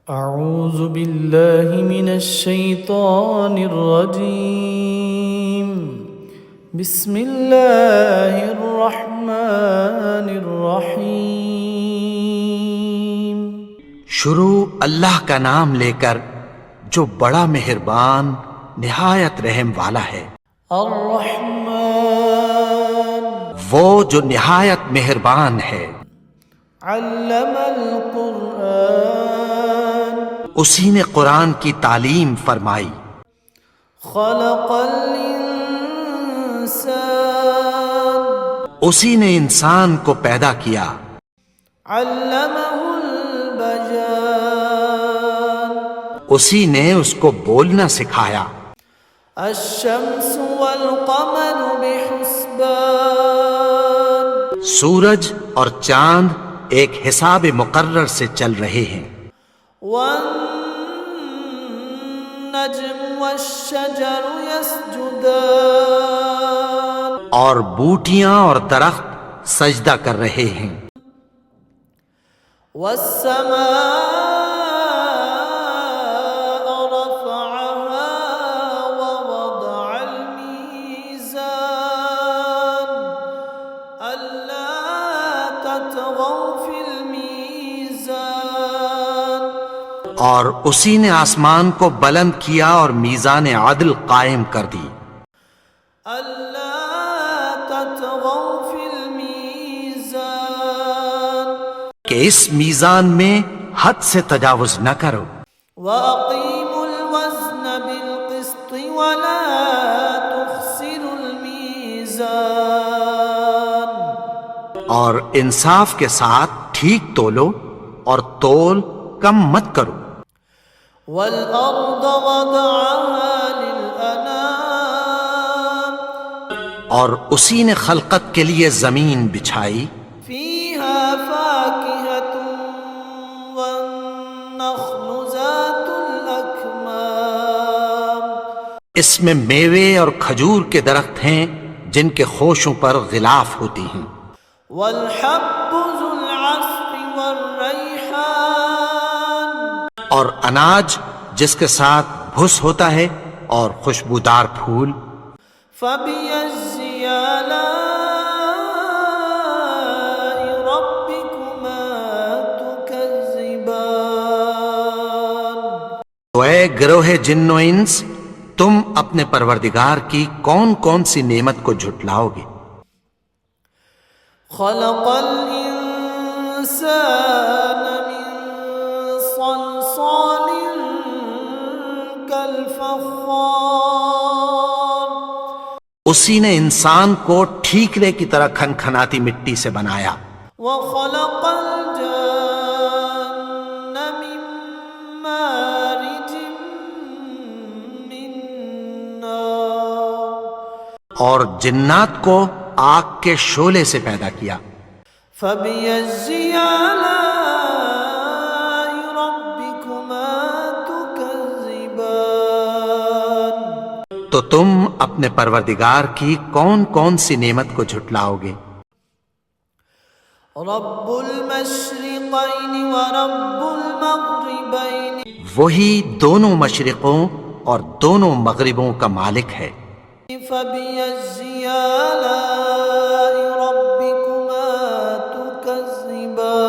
أعوذ بالله من الشيطان الرجيم. بسم الله الرحمن الرحيم. شروع اللہ کا نام لے کر جو بڑا مہربان نہایت رحم والا ہے. الرحمن وہ جو نہایت مہربان ہے. علم القرآن اسی نے قرآن کی تعلیم فرمائی. خلق الإنسان اسی نے انسان کو پیدا کیا. علمه البيان اسی نے اس کو بولنا سکھایا. الشمس والقمر بحسبان سورج اور چاند ایک حساب مقرر سے چل رہے ہیں. والنجم والشجر يسجدان اور بوٹیاں اور درخت سجدہ کر رہے ہیں. والسماء رفعها ووضع الميزان ألا تطغوا في الميزان اور اسی نے آسمان کو بلند کیا اور میزان عدل قائم کر دی. ألا تطغوا في الميزان کہ اس میزان میں حد سے تجاوز نہ کرو. وأقيموا الوزن بالقسط ولا تخسروا الميزان اور انصاف کے ساتھ ٹھیک تولو اور تول کم مت کرو. والأرض وضعها للأنام اور اسی نے خلقت کے لیے زمین بچھائی. فيها فاكهة والنخل ذات الأكمام اس میں میوے اور کھجور کے درخت ہیں جن کے خوشوں پر غلاف ہوتی ہیں. والحب ذو العصف والريحان اور اناج جس کے ساتھ بھس ہوتا ہے اور خوشبودار پھول. فبأي آلاء ربكما تكذبان تو اے گروہ جن و انس، تم اپنے پروردگار کی کون کون سی نعمت کو جھٹلاؤ گے؟ خلق الإنسان من صلصال كالفخار اسی نے انسان کو ٹھیکرے کی طرح کھنکھناتی مٹی سے بنایا. وخلق الجن من مارج من نار اور جنات کو آگ کے شعلے سے پیدا کیا. فبأي آلاء ربكما تكذبان تو تم اپنے پروردگار کی کون کون سی نعمت کو جھٹلاؤ گے؟ رب المشرقين ورب المغربين وہی دونوں مشرقوں اور دونوں مغربوں کا مالک ہے. فبأي آلاء ربكما تكذبان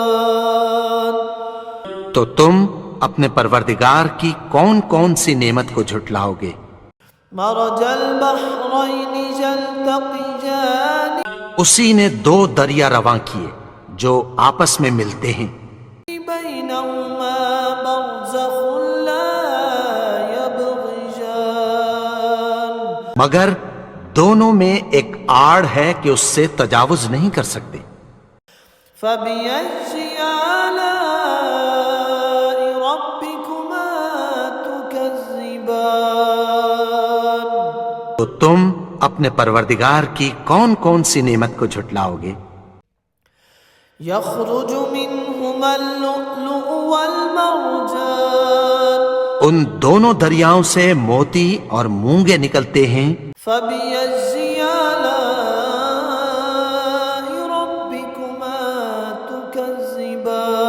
تو تم اپنے پروردگار کی کون کون سی نعمت کو جھٹلاؤ گے؟ مرج البحرين يلتقيان اسی نے دو دریا رواں کیے جو آپس میں ملتے ہیں. بينهما برزخ لا يبغيان مگر دونوں میں ایک آڑ ہے کہ اس سے تجاوز نہیں کر سکتے. فبأي آلاء ربكما تكذبان تو تم اپنے پروردگار کی کون کون سی نعمت کو جھٹلاؤ گے؟ يخرج منهما اللؤلؤ والمرجان ان دونوں دریاؤں سے موتی اور مونگے نکلتے ہیں. فبأي آلاء ربكما تكذبان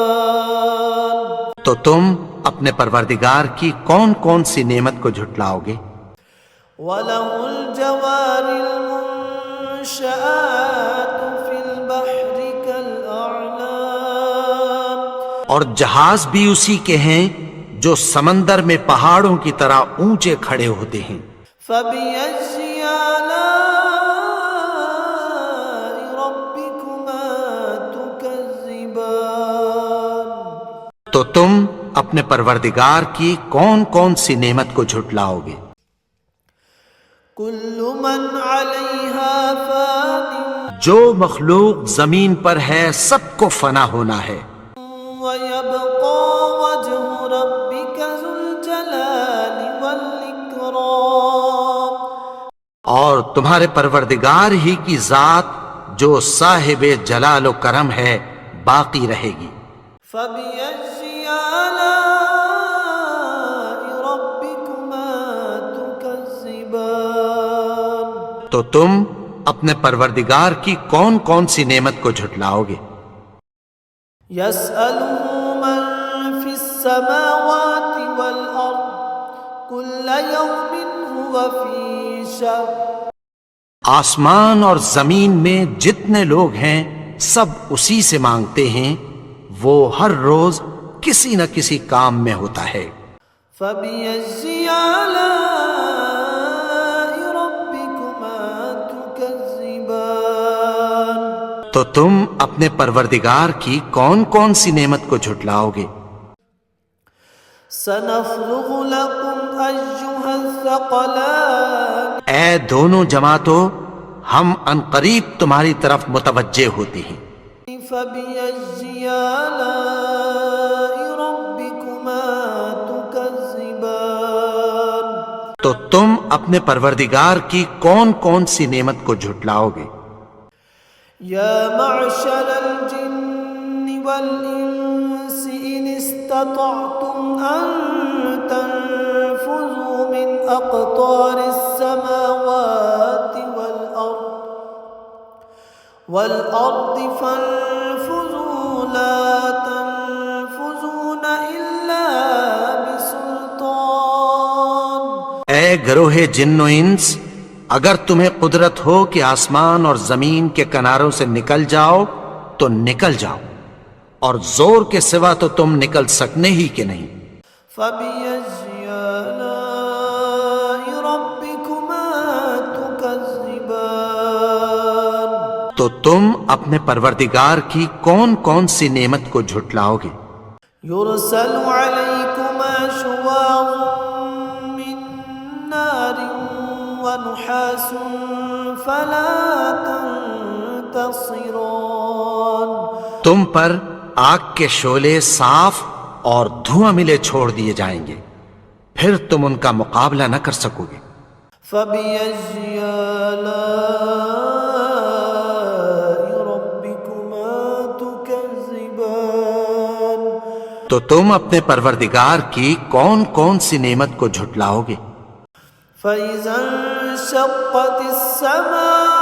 تو تم اپنے پروردگار کی کون کون سی نعمت کو جھٹلاؤ گے؟ وَلَهُ الْجَوَارِ الْمُنشَآتُ فِي الْبَحْرِ كَالْأَعْلَامِ، اور جہاز بھی اسی کے ہیں جو سمندر میں پہاڑوں کی طرح اونچے کھڑے ہوتے ہیں۔ فَبِأَيِّ آلَاءِ رَبِّكُمَا تُكَذِّبَانِ، تو تم اپنے پروردگار کی کون کون سی نعمت کو جھٹلاؤ گے؟ كُلُّ مَنْ عَلَيْهَا فَانٍ جو مخلوق زمین پر ہے سب کو فنا ہونا ہے، وَيَبْقَى وَجْهُ رَبِّكَ ذُو الْجَلَالِ وَالْإِكْرَامِ، اور تمہارے پروردگار ہی کی ذات جو صاحب جلال و کرم ہے باقی رہے گی۔ فَبِأَيِّ آلَاءِ رَبِّكُمَا تُكَذِّبَانِ، تو تم اپنے پروردگار کی کون کون سی نعمت کو جھٹلاؤ گے؟ يَسْأَلُهُ مَن فِي السَّمَاوَاتِ وَالْأَرْضِ كُلَّ يَوْمٍ هُوَ فِي شَأْنٍ، آسمان اور زمین میں جتنے لوگ ہیں سب اسی سے مانگتے ہیں، وہ ہر روز کسی نہ کسی کام میں ہوتا ہے۔ فَبِأَيِّ آلَاءِ رَبِّكُمَا تُكَذِّبَانِ، تو تم اپنے پروردگار کی کون کون سی نعمت کو جھٹلاؤ گے؟ سَنَفْرُغُ لَكُمْ أَيُّهَ الثَّقَلَانِ، اے دونوں جماعتوں، ہم عنقریب تمہاری طرف متوجہ ہوتے ہیں۔ فَبِأَيِّ آلَاءِ رَبِّكُمَا تُكَذِّبَانِ، تو تم اپنے پروردگار کی کون کون سی نعمت کو جھٹلاؤ گے؟ يَا مَعْشَرَ الْجِنِّ وَالْإِنسِ إِنِ اسْتَطَعْتُمْ أَن تَنفُذُوا مِنْ أَقْطَارِ السَّمَاوَاتِ وَالْأَرْضِ فَانفُذُوا لَا تَنفُذُونَ إِلَّا بِسُلْطَانٍ، اے گروہ جن و انس، اگر تمہیں قدرت ہو کہ آسمان اور زمین کے کناروں سے نکل جاؤ تو نکل جاؤ، اور زور کے سوا تو تم نکل سکنے ہی کہ نہیں۔ فَبِأَيِّ آلَاءِ رَبِّكُمَا تُكَذِّبَانِ، تو تم اپنے پروردگار کی کون کون سی نعمت کو جھٹلاؤ گے؟ يُرْسَلُ عَلَيْكُمَا شُوَاظٌ مِّن نَّارٍ وَنُحَاسٌ فَلَا تَنتَصِرَانِ، تم پر آگ کے شعلے صاف اور دھواں ملے چھوڑ دیے جائیں گے، پھر تم ان کا مقابلہ نہ کر سکو گے۔ فَبِأَيِّ آلَاءِ رَبِّكُمَا تُكَذِّبَانِ، تو تم اپنے پروردگار کی کون کون سی نعمت کو جھٹلاؤ گے؟ فَإِذَا انشَقَّتِ السَّمَاءُ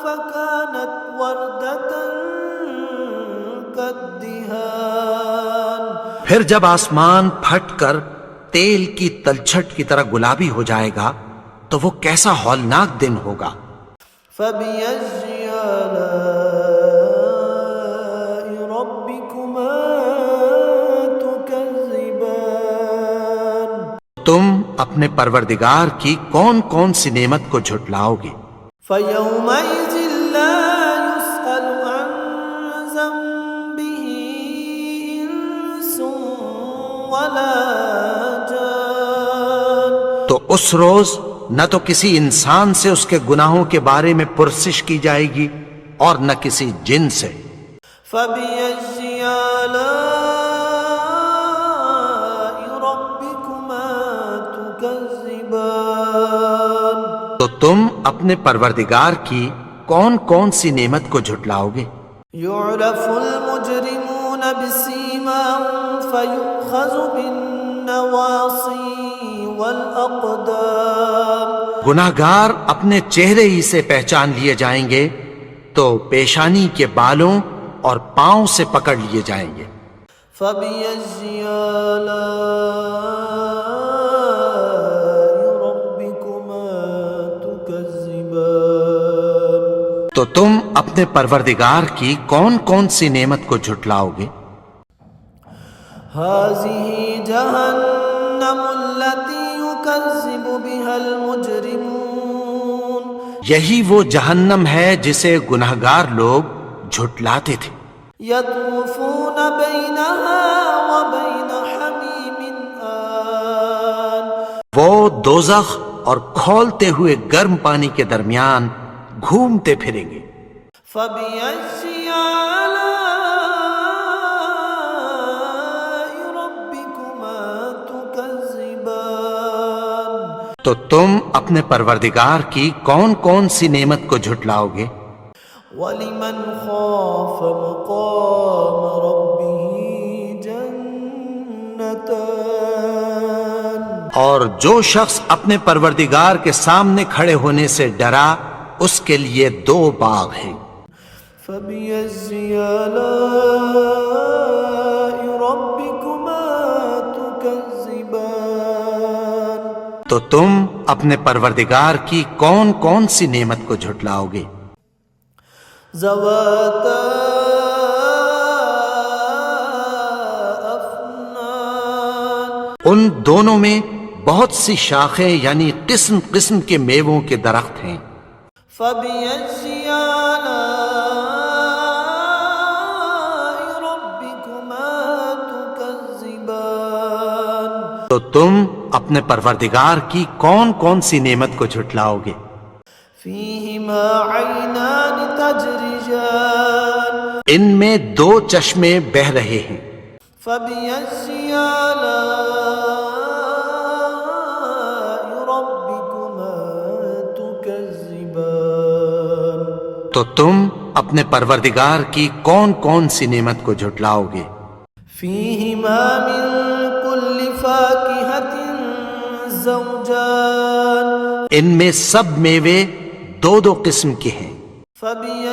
فَكَانَتْ وَرْدَةً كَالدِّهَانِ، پھر جب آسمان پھٹ کر تیل کی تلچھٹ کی طرح گلابی ہو جائے گا تو وہ کیسا ہولناک دن ہوگا۔ فَبِأَيِّ آلَاءِ رَبِّكُمَا تُكَذِّبَانِ، تم اپنے پروردگار کی کون کون سی نعمت کو جھٹلاؤ گے؟ فَيَوْمَئِذٍ لَا يُسْأَلُ عَن ذَنبِهِ إِنسٌ وَلَا جَانٌ، تو اس روز نہ تو کسی انسان سے اس کے گناہوں کے بارے میں پرسش کی جائے گی اور نہ کسی جن سے۔ فَبِأَيِّ آلَاءِ رَبِّكُمَا تُكَذِّبَانِ، تو تم اپنے پروردگار کی کون کون سی نعمت کو جھٹلاؤ گے؟ يُعْرَفُ الْمُجْرِمُونَ بِسِيمَاهُمْ فَيُؤْخَذُ بِالنَّوَاصِي وَالْأَقْدَامِ، گناہگار اپنے چہرے ہی سے پہچان لیے جائیں گے تو پیشانی کے بالوں اور پاؤں سے پکڑ لیے جائیں گے۔ فبأي آلاء ربكما تكذبان تو تم اپنے پروردگار کی کون کون سی نعمت کو جھٹلاؤ گے؟ هذه جهنم التي يكذب بها المجرمون یہی وہ جہنم ہے جسے گنہگار لوگ جھٹلاتے تھے۔ يطوفون بينها وبين حميم آن وہ دوزخ اور کھولتے ہوئے گرم پانی کے درمیان گھومتے پھریں گے۔ فبأي آلاء ربكما تكذبان تو تم اپنے پروردگار کی کون کون سی نعمت کو جھٹلاؤ گے؟ ولمن خاف مقام ربه جنتان اور جو شخص اپنے پروردگار کے سامنے کھڑے ہونے سے ڈرا اس کے لیے 2 باغ ہیں۔ فبأي آلاء ربكما تكذبان تو تم اپنے پروردگار کی کون کون سی نعمت کو جھٹلاؤ گے؟ ذواتا افنان ان دونوں میں بہت سی شاخیں یعنی قسم قسم کے میووں کے درخت ہیں۔ فبأي آلاء ربكما تكذبان تو تم اپنے پروردگار کی کون کون سی نعمت کو جھٹلاؤ گے؟ فيهما عينان تجريان ان میں 2 چشمے بہ رہے ہیں۔ فبأي آلاء ربكما تكذبان تو تم اپنے پروردگار کی کون کون سی نعمت کو جھٹلاؤ گے؟ فيهما من كل فاكهة زوجان ان میں سب میوے 2 قسم کے ہیں۔ فبأي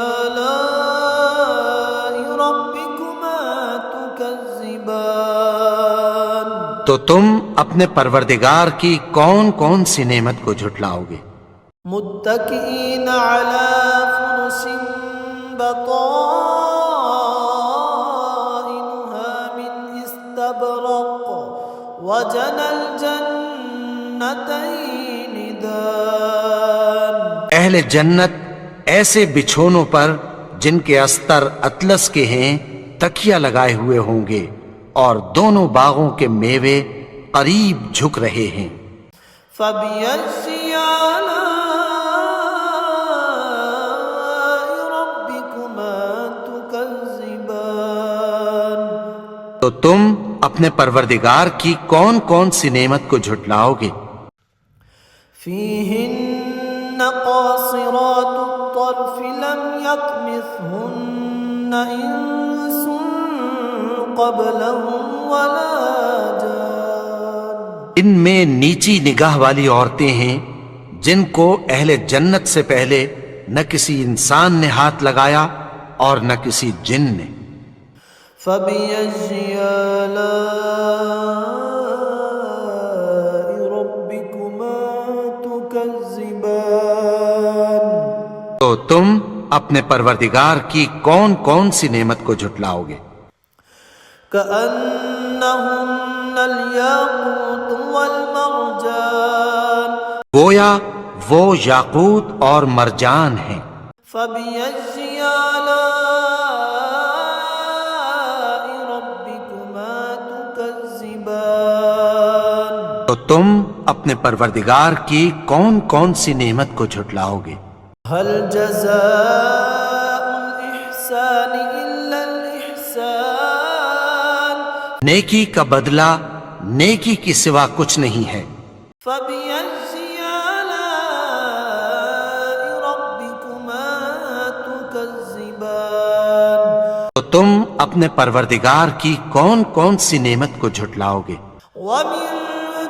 آلاء ربكما تكذبان تو تم اپنے پروردگار کی کون کون سی نعمت کو جھٹلاؤ گے؟ متكئين على فرش بطائنها من استبرق وجنى الجنتين دان اہل جنت ایسے بچھونوں پر جن کے استر اطلس کے ہیں تکیہ لگائے ہوئے ہوں گے اور دونوں باغوں کے میوے قریب جھک رہے ہیں۔ فبأي آلاء ربكما تكذبان تو تم اپنے پروردگار کی کون کون سی نعمت کو جھٹلاؤ گے؟ فيهن قاصرات الطرف لم يطمثهن إنس قبلهم ولا جان ان میں نیچی نگاہ والی عورتیں ہیں جن کو اہل جنت سے پہلے نہ کسی انسان نے ہاتھ لگایا اور نہ کسی جن نے۔ فبأي آلاء ربكما تكذبان تو تم اپنے پروردگار کی کون کون سی نعمت کو جھٹلاؤ گے؟ كأنهن الياقوت والمرجان گویا وہ یاقوت اور مرجان ہیں۔ فبأي آلاء ربكما تكذبان تو تم اپنے پروردگار کی کون کون سی نعمت کو جھٹلاؤ گے؟ هل جزاء الإحسان إلا الإحسان نیکی کا بدلہ نیکی کی سوا کچھ نہیں ہے۔ فبأي آلاء ربكما تكذبان تو تم اپنے پروردگار کی کون کون سی نعمت کو جھٹلاؤ گے؟ ومن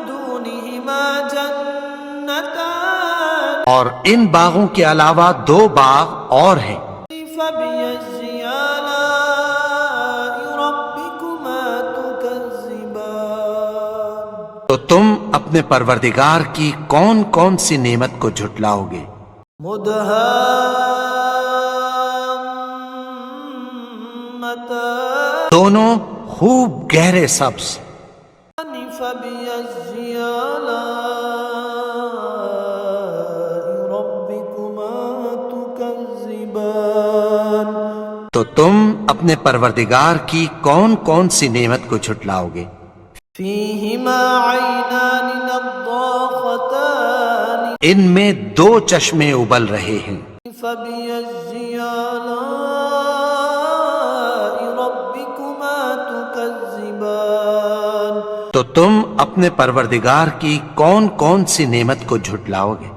دونهما جنتان اور ان باغوں کے علاوہ 2 باغ اور ہیں۔ فبأي آلاء ربكما تو تم اپنے پروردگار کی کون کون سی نعمت کو جھٹلاؤ گے؟ مدهامتان دونوں خوب گہرے سبز، فبأي آلاء ربكما تكذبان تو تم اپنے پروردگار کی کون کون سی نعمت کو جھٹلاؤ گے؟ فيهما عينان نضاختان ان میں دو چشمے ابل رہے ہیں، فبأي آلاء ربكما تكذبان تو تم اپنے پروردگار کی کون کون سی نعمت کو جھٹلاؤ گے؟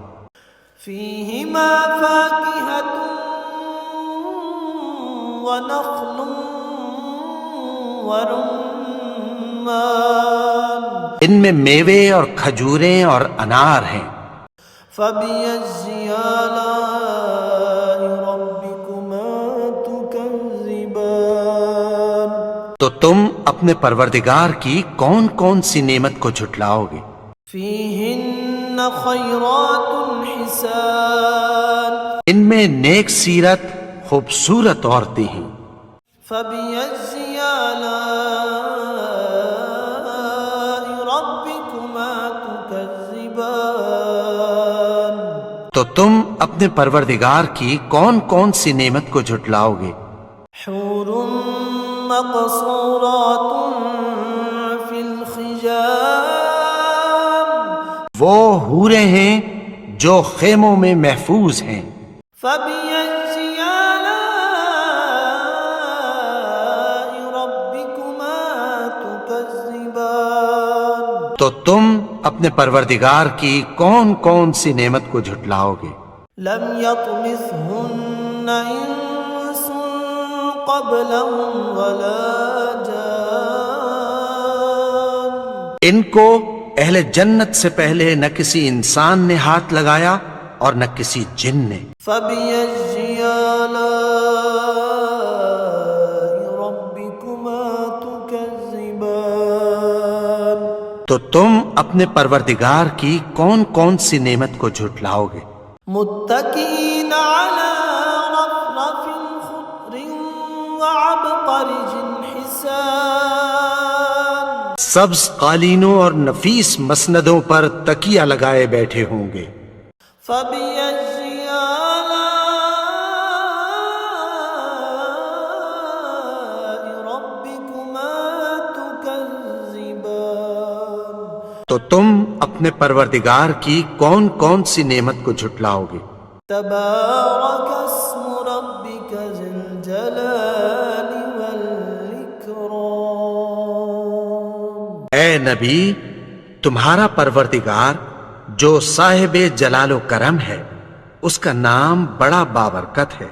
فيهما فاكهة ونخل ورمان ان میں میوے اور کھجوریں اور انار ہیں، فبأي آلاء ربكما تكذبان تو تم اپنے پروردگار کی کون کون سی نعمت کو جھٹلاؤ گے؟ فيهن خيرات حسان ان میں نیک سیرت خوبصورت عورتیں ہیں، فبأي آلاء ربكما تكذبان تو تم اپنے پروردگار کی کون کون سی نعمت کو جھٹلاؤ گے؟ حور مقصورات في الخجام وہ حوریں ہیں جو خیموں میں محفوظ ہیں، فبأي آلاء ربكما تكذبان تو تم اپنے پروردگار کی کون کون سی نعمت کو جھٹلاؤ گے؟ لم يطمثهن انس قبلهم ولا جان ان کو اہل جنت سے پہلے نہ کسی انسان نے ہاتھ لگایا اور نہ کسی جن نے، فبأي آلاء ربكما تكذبان تو تم اپنے پروردگار کی کون کون سی نعمت کو جھٹلاؤ گے؟ متكئين على رفرف خضر وعبقرج حسان سبز قالینوں اور نفیس مسندوں پر تکیہ لگائے بیٹھے ہوں گے، فبأي آلاء ربكما تكذبان تو تم اپنے پروردگار کی کون کون سی نعمت کو جھٹلاؤ گے؟ تبارك اسم ربك ذي الجلال والإكرام اے نبی، تمہارا پروردگار جو صاحب جلال و کرم ہے، اس کا نام بڑا بابرکت ہے۔